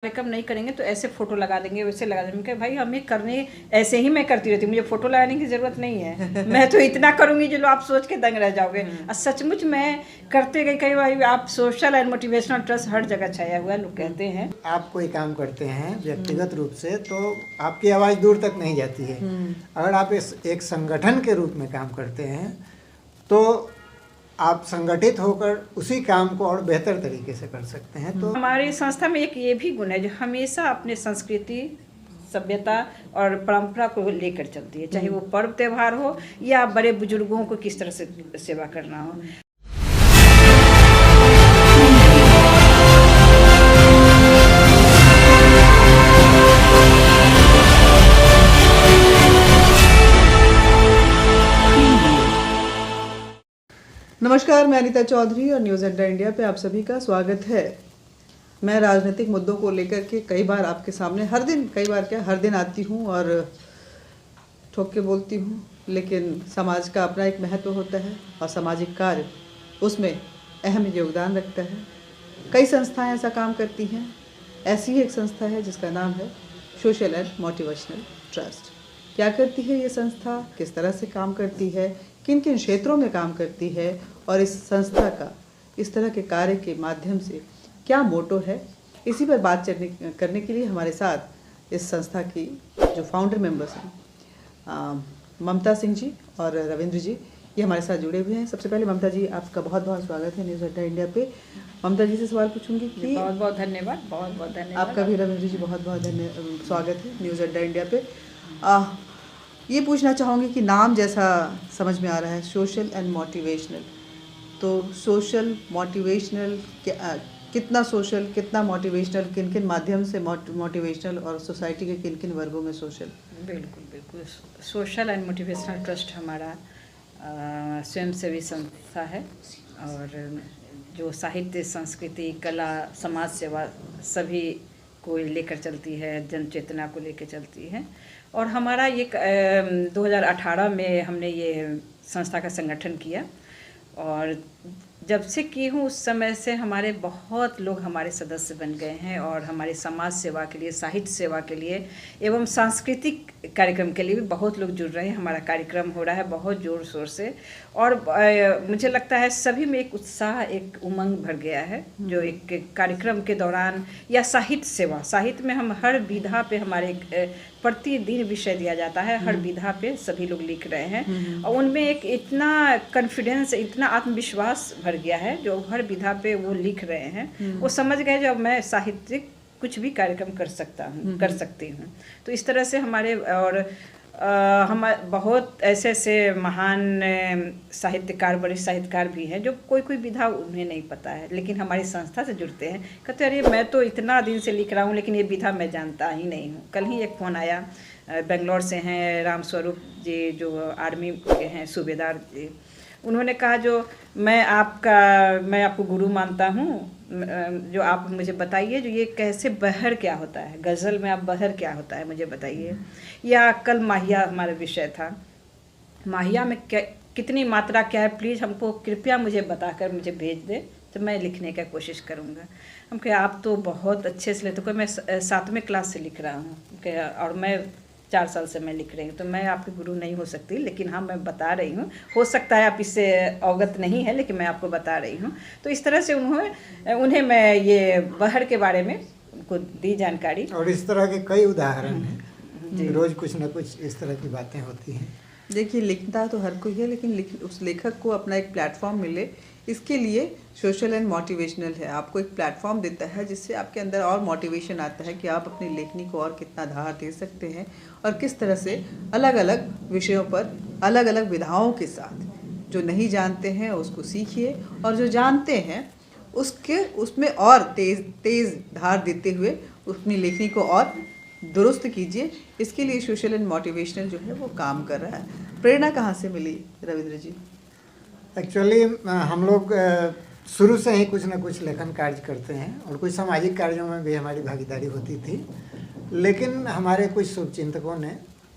कार्यक्रम नहीं करेंगे तो ऐसे फोटो लगा देंगे, वैसे लगा देंगे। भाई हमें करने ऐसे ही मैं करती रहती हूँ, मुझे फोटो लगाने की ज़रूरत नहीं है। मैं तो इतना करूँगी जो आप सोच के दंग रह जाओगे। और सचमुच मैं करते गई। कई बार आप social and motivational trust her जगह छाया हुआ है, लोग कहते हैं। आप कोई काम करते हैं व्यक्तिगत रूप से तो आपकी आवाज़ दूर तक नहीं जाती है। अगर आप एक संगठन के रूप में काम करते हैं तो आप संगठित होकर उसी काम को और बेहतर तरीके से कर सकते हैं। तो हमारी संस्था में एक ये भी गुण है जो हमेशा अपने संस्कृति, सभ्यता और परंपरा को लेकर चलती है, चाहे वो पर्व त्यौहार हो या बड़े बुजुर्गों को किस तरह से सेवा करना हो। नमस्कार, मैं अनीता चौधरी और न्यूज़ अड्डा इंडिया पे आप सभी का स्वागत है। मैं राजनीतिक मुद्दों को लेकर के कई बार आपके सामने हर दिन आती हूँ और ठोक के बोलती हूँ, लेकिन समाज का अपना एक महत्व होता है और सामाजिक कार्य उसमें अहम योगदान रखता है। कई संस्थाएं ऐसा काम करती हैं। ऐसी ही एक संस्था है जिसका नाम है सोशल एंड मोटिवेशनल ट्रस्ट। क्या करती है ये संस्था, किस तरह से काम करती है, किन किन क्षेत्रों में काम करती है और इस संस्था का इस तरह के कार्य के माध्यम से क्या मोटो है, इसी पर बात करने के लिए हमारे साथ इस संस्था की जो फाउंडर मेंबर्स हैं ममता सिंह जी और रविंद्र जी, ये हमारे साथ जुड़े हुए हैं। सबसे पहले ममता जी, आपका बहुत बहुत स्वागत है न्यूज़ अड्डा इंडिया पे। ममता जी से सवाल पूछूंगी कि बहुत बहुत धन्यवाद। बहुत बहुत धन्यवाद आपका भी। रविंद्र जी, बहुत बहुत स्वागत है न्यूज़ अड्डा इंडिया पे। ये पूछना चाहूँगी कि नाम जैसा समझ में आ रहा है, सोशल एंड मोटिवेशनल, तो सोशल मोटिवेशनल कितना सोशल, कितना मोटिवेशनल, किन किन माध्यम से मोटिवेशनल और सोसाइटी के किन किन वर्गों में सोशल? बिल्कुल बिल्कुल। सोशल एंड मोटिवेशनल ट्रस्ट हमारा स्वयंसेवी संस्था है और जो साहित्य, संस्कृति, कला, समाज सेवा सभी को लेकर चलती है, जन चेतना को लेकर चलती है। और हमारा ये 2018 में हमने ये संस्था का संगठन किया और जब से की हूँ उस समय से हमारे बहुत लोग हमारे सदस्य बन गए हैं और हमारे समाज सेवा के लिए, साहित्य सेवा के लिए एवं सांस्कृतिक कार्यक्रम के लिए भी बहुत लोग जुड़ रहे हैं। हमारा कार्यक्रम हो रहा है बहुत ज़ोर शोर से और मुझे लगता है सभी में एक उत्साह, एक उमंग भर गया है जो एक कार्यक्रम के दौरान या साहित्य सेवा, साहित्य में हम हर विधा पे हमारे प्रतिदिन विषय दिया जाता है, हर विधा पे सभी लोग लिख रहे हैं और उनमें एक इतना कॉन्फिडेंस, इतना आत्मविश्वास भर गया है जो हर विधा पे वो लिख रहे हैं। वो समझ गए जब मैं साहित्यिक कुछ भी कार्यक्रम कर सकती हूँ। तो इस तरह से हमारे और हम बहुत ऐसे महान साहित्यकार, वरिष्ठ साहित्यकार भी हैं जो कोई विधा उन्हें नहीं पता है, लेकिन हमारी संस्था से जुड़ते हैं। कहते अरे मैं तो इतना दिन से लिख रहा हूँ लेकिन ये विधा मैं जानता ही नहीं हूँ। कल ही एक फ़ोन आया, बेंगलोर से हैं राम स्वरूप जी जो आर्मी के हैं, सूबेदार जी। उन्होंने कहा जो मैं आपको गुरु मानता हूँ, जो आप मुझे बताइए जो ये कैसे बहर क्या होता है, गज़ल में आप बहर क्या होता है मुझे बताइए। या कल माहिया हमारा विषय था, माहिया में क्या कितनी मात्रा क्या है, प्लीज़ हमको कृपया मुझे बताकर मुझे भेज दे तो मैं लिखने का कोशिश करूँगा। हम कहे आप तो बहुत अच्छे से लेते, मैं 7वें क्लास से लिख रहा हूँ और मैं 4 साल से मैं लिख रही हूँ, तो मैं आपकी गुरु नहीं हो सकती, लेकिन हाँ मैं बता रही हूँ। हो सकता है आप इससे अवगत नहीं है लेकिन मैं आपको बता रही हूँ। तो इस तरह से उन्हें मैं ये बहर के बारे में उनको दी जानकारी। और इस तरह के कई उदाहरण हैं, रोज कुछ न कुछ इस तरह की बातें होती हैं। देखिए, लिखता तो हर कोई है, लेकिन उस लेखक को अपना एक प्लेटफॉर्म मिले, इसके लिए सोशल एंड मोटिवेशनल है। आपको एक प्लेटफॉर्म देता है जिससे आपके अंदर और मोटिवेशन आता है कि आप अपनी लेखनी को और कितना धार दे सकते हैं और किस तरह से अलग अलग विषयों पर अलग अलग विधाओं के साथ जो नहीं जानते हैं उसको सीखिए और जो जानते हैं उसमें और तेज़ धार देते हुए अपनी लेखनी को और दुरुस्त कीजिए। इसके लिए सोशल एंड मोटिवेशनल जो है वो काम कर रहा है। प्रेरणा कहाँ से मिली रविंद्र जी? एक्चुअली हम लोग शुरू से ही कुछ न कुछ लेखन कार्य करते हैं और कुछ सामाजिक कार्यों में भी हमारी भागीदारी होती थी, लेकिन हमारे कुछ शुभचिंतकों ने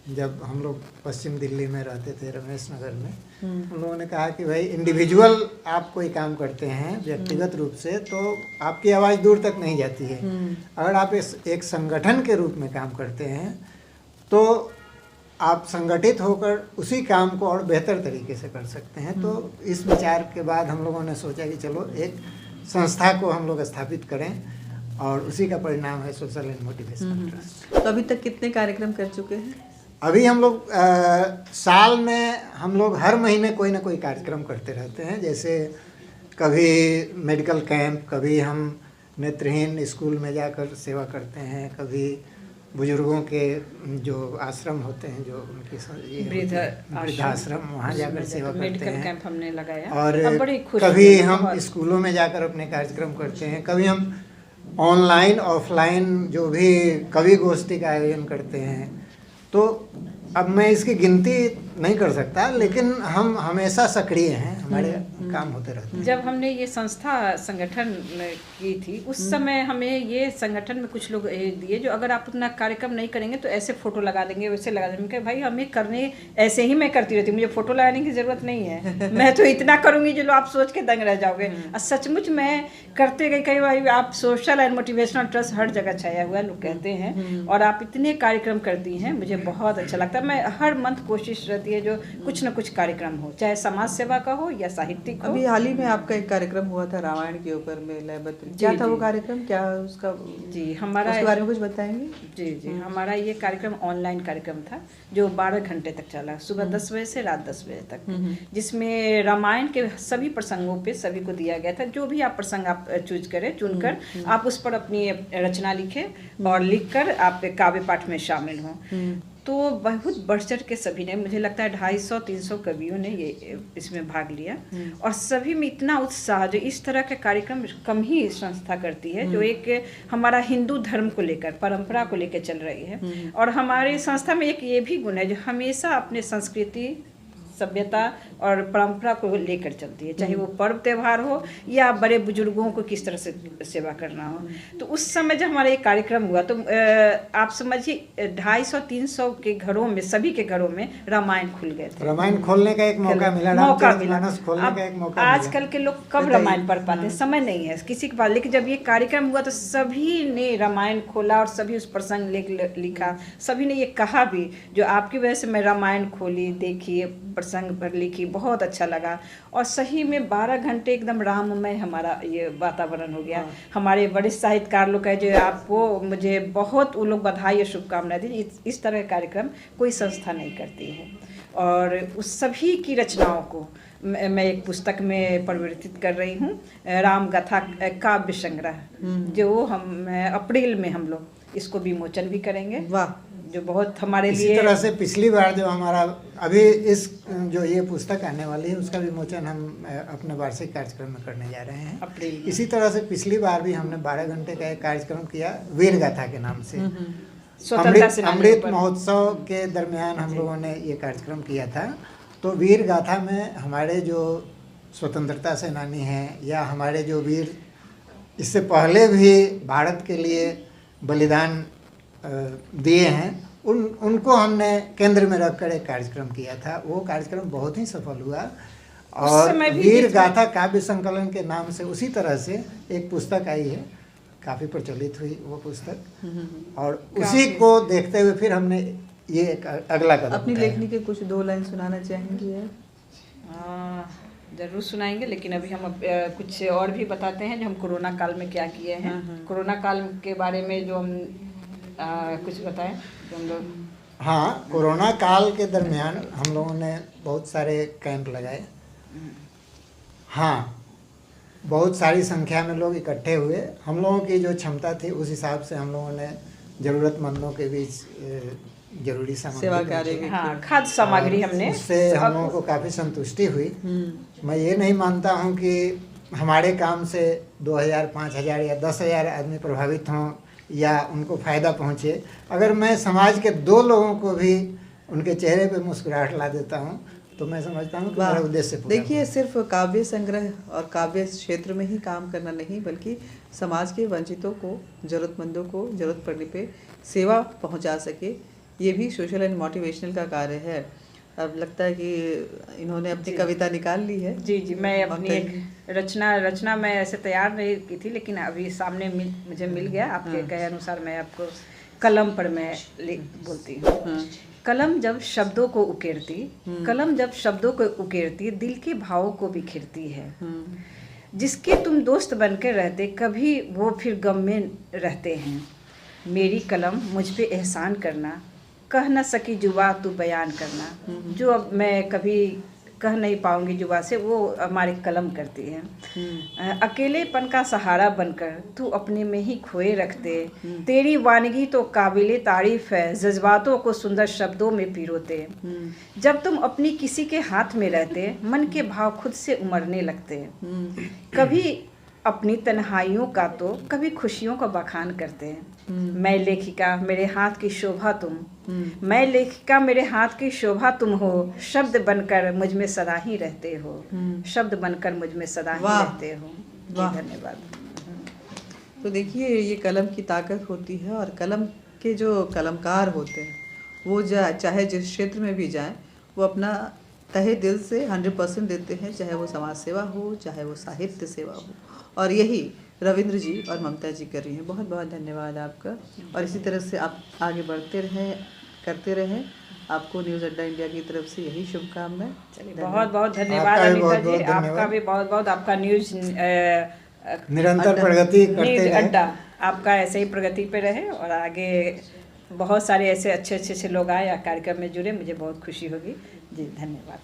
जब हम लोग पश्चिम दिल्ली में रहते थे, रमेश नगर में, उन लोगों ने कहा कि भाई इंडिविजुअल आप कोई काम करते हैं व्यक्तिगत रूप से तो आपकी आवाज़ दूर तक नहीं जाती है। अगर आप एक संगठन के रूप में काम करते हैं तो आप संगठित होकर उसी काम को और बेहतर तरीके से कर सकते हैं। तो इस विचार के बाद हम लोगों ने सोचा कि चलो एक संस्था को हम लोग स्थापित करें और उसी का परिणाम है सोशल एंड मोटिवेशनल ट्रस्ट। तो अभी तक कितने कार्यक्रम कर चुके हैं? अभी हम लोग साल में हम लोग हर महीने कोई ना कोई कार्यक्रम करते रहते हैं। जैसे कभी मेडिकल कैंप, कभी हम नेत्रहीन स्कूल में जाकर सेवा करते हैं, कभी बुजुर्गों के जो आश्रम होते हैं, जो उनकी वृद्धाश्रम, वहाँ जाकर सेवा करते हैं। मेडिकल कैंप हमने लगाया और बड़ी खुशी कभी हम स्कूलों में जाकर अपने कार्यक्रम करते हैं। कभी हम ऑनलाइन ऑफलाइन जो भी कवि गोष्ठी का आयोजन करते हैं। तो अब मैं इसकी गिनती नहीं कर सकता, लेकिन हम हमेशा सक्रिय हैं, हमारे काम होते रहते हैं। जब हमने ये संस्था संगठन की थी उस समय हमें ये संगठन में कुछ लोग दिए जो अगर आप अपना कार्यक्रम नहीं करेंगे तो ऐसे फोटो लगा देंगे, वैसे लगा देंगे। भाई हमें करने ऐसे ही मैं करती रहती हूँ, मुझे फोटो लगाने की ज़रूरत नहीं है, मैं तो इतना करूँगी जो आप सोच के दंग रह जाओगे। और सचमुच मैं करते गई, कई बार आप social and motivational trust her जगह छाया हुआ है, लोग कहते हैं, और आप इतने कार्यक्रम करती हैं, मुझे बहुत अच्छा लगता है। मैं हर मंथ कोशिश रहती है जो कुछ न कुछ कार्यक्रम हो, चाहे समाज सेवा का हो या साहित्यिक। अभी हाल ही में आपका एक कार्यक्रम हुआ था रामायण के ऊपर में लयबद्ध, क्या था वो कार्यक्रम, क्या उसका जी हमारा उसके बारे में कुछ बताएंगे? जी हमारा ये कार्यक्रम ऑनलाइन कार्यक्रम था जो 12 घंटे तक चला, सुबह 10 बजे से रात 10 बजे तक, जिसमें रामायण के सभी प्रसंगों पे सभी को दिया गया था। जो भी आप प्रसंग आप चुनकर आप उस पर अपनी रचना लिखें और लिखकर आप काव्य पाठ में शामिल हों। तो बहुत बढ़ चढ़ के सभी ने, मुझे लगता है 250-300 कवियों ने ये इसमें भाग लिया, और सभी में इतना उत्साह, जो इस तरह के कार्यक्रम कम ही संस्था करती है, जो एक हमारा हिंदू धर्म को लेकर, परंपरा को लेकर चल रही है। और हमारी संस्था में एक ये भी गुण है जो हमेशा अपने संस्कृति, सभ्यता और परंपरा को लेकर चलती है, चाहे वो पर्व त्यौहार हो या बड़े बुजुर्गों को किस तरह से सेवा करना हो। तो उस समय जब हमारा ये कार्यक्रम हुआ तो आप समझिए 250-300 के घरों में, सभी के घरों में रामायण खुल गए थे। रामायण खोलने का एक मौका मिला, रामचरितमानस खोलने का एक मौका मिला। आजकल के लोग कब रामायण पढ़ पाते हैं, समय नहीं है किसी के पास, लेकिन जब ये कार्यक्रम हुआ तो सभी ने रामायण खोला और सभी उस प्रसंग लिखा। सभी ने ये कहा भी, जो आपकी वजह से मैं रामायण खोली, देखी, प्रसंग पर लिखी, बहुत अच्छा लगा। और सही में 12 घंटे एकदम राममय हमारा ये वातावरण हो गया। हमारे बड़े साहित्यकार लोग कहे जो आपको, मुझे बहुत वो लोग बधाई और शुभकामनाएं दी। इस तरह का कार्यक्रम कोई संस्था नहीं करती है। और उस सभी की रचनाओं को मैं एक पुस्तक में परिवर्तित कर रही हूँ, राम गाथा काव्य संग्रह, जो हम अप्रैल में हम लोग इसको विमोचन भी करेंगे। वाह, जो बहुत हमारे इसी लिए तरह से पिछली बार जो हमारा अभी इस जो ये पुस्तक आने वाली है उसका विमोचन हम अपने वार्षिक कार्यक्रम में करने जा रहे हैं अप्रैल। इसी तरह से पिछली बार भी हमने 12 घंटे का एक कार्यक्रम किया वीर गाथा के नाम से। अमृत महोत्सव के दरमियान हम लोगों ने ये कार्यक्रम किया था। तो वीर गाथा में हमारे जो स्वतंत्रता सेनानी हैं या हमारे जो वीर इससे पहले भी भारत के लिए बलिदान दिए हैं, उनको हमने केंद्र में रखकर एक कार्यक्रम किया था। वो कार्यक्रम बहुत ही सफल हुआ और वीर गाथा काव्य संकलन के नाम से उसी तरह से एक पुस्तक आई है, काफ़ी प्रचलित हुई वो पुस्तक। और उसी को देखते हुए फिर हमने ये एक अगला कदम अपनी लेखनी के कुछ 2 लाइन सुनाना चाहेंगे? जरूर सुनाएंगे, लेकिन अभी हम कुछ और भी बताते हैं जो हम कोरोना काल में क्या किए हैं। कोरोना काल के बारे में जो हम कुछ बताएं जो हम लोग। हाँ, कोरोना काल के दरमियान हम लोगों ने बहुत सारे कैंप लगाए। हाँ, बहुत सारी संख्या में लोग इकट्ठे हुए। हम लोगों की जो क्षमता थी उस हिसाब से हम लोगों ने ज़रूरतमंदों के बीच जरूरी सामग्री, हाँ, खाद्य सामग्री हमने, उससे हम लोगों को काफ़ी संतुष्टि हुई। मैं ये नहीं मानता हूँ कि हमारे काम से 2000, 5000 या 10,000 आदमी प्रभावित हों या उनको फ़ायदा पहुँचे। अगर मैं समाज के 2 लोगों को भी उनके चेहरे पे मुस्कुराहट ला देता हूँ तो मैं समझता हूँ कि मेरा उद्देश्य पूरा। देखिए, सिर्फ काव्य संग्रह और काव्य क्षेत्र में ही काम करना नहीं, बल्कि समाज के वंचितों को, ज़रूरतमंदों को ज़रूरत पड़ने पे सेवा पहुँचा सके, ये भी सोशल एंड मोटिवेशनल का कार्य है। अब लगता है कि इन्होंने अपनी कविता निकाल ली है। जी जी, मैं अपनी एक रचना मैं ऐसे तैयार नहीं की थी, लेकिन अभी सामने मुझे मिल गया। आपके कहे अनुसार मैं आपको कलम पर मैं बोलती हूँ। कलम जब शब्दों को उकेरती, कलम जब शब्दों को उकेरती, दिल के भावों को बिखेरती है। जिसके तुम दोस्त बनकर रहते, कभी वो फिर गम में रहते हैं। मेरी कलम मुझ पे एहसान करना, कह न सकी जुबा तू बयान करना। जो अब मैं कभी कह नहीं पाऊंगी जुबा से, वो हमारी कलम करती है। अकेलेपन का सहारा बनकर तू अपने में ही खोए रखते। तेरी वानगी तो काबिले तारीफ है, जज्बातों को सुंदर शब्दों में पिरोते। जब तुम अपनी किसी के हाथ में रहते, मन के भाव खुद से उमड़ने लगते। कभी अपनी तन्हाइयों का तो कभी खुशियों का बखान करते हैं। मैं लेखिका मेरे हाथ की शोभा तुम, मैं लेखिका मेरे हाथ की शोभा तुम हो। शब्द बनकर मुझ में सदा ही रहते हो, शब्द बनकर मुझ में सदा ही रहते हो। धन्यवाद। तो देखिए, ये कलम की ताकत होती है, और कलम के जो कलमकार होते हैं वो चाहे जिस क्षेत्र में भी जाएं, वो अपना तहे दिल से 100% देते हैं, चाहे वो समाज सेवा हो, चाहे वो साहित्य सेवा हो। और यही रविंद्र जी और ममता जी कर रही हैं। बहुत बहुत धन्यवाद आपका, और इसी तरह से आप आगे बढ़ते रहें, करते रहें। आपको न्यूज़ अड्डा इंडिया की तरफ से यही शुभकामनाएं। चलिए, बहुत बहुत धन्यवाद अनीता जी, आपका भी बहुत बहुत। आपका न्यूज़ निरंतर प्रगति करते न्यूज़ रहे, अड्डा आपका ऐसे ही प्रगति पे रहे, और आगे बहुत सारे ऐसे अच्छे अच्छे लोग आए या कार्यक्रम में जुड़े, मुझे बहुत खुशी होगी जी। धन्यवाद।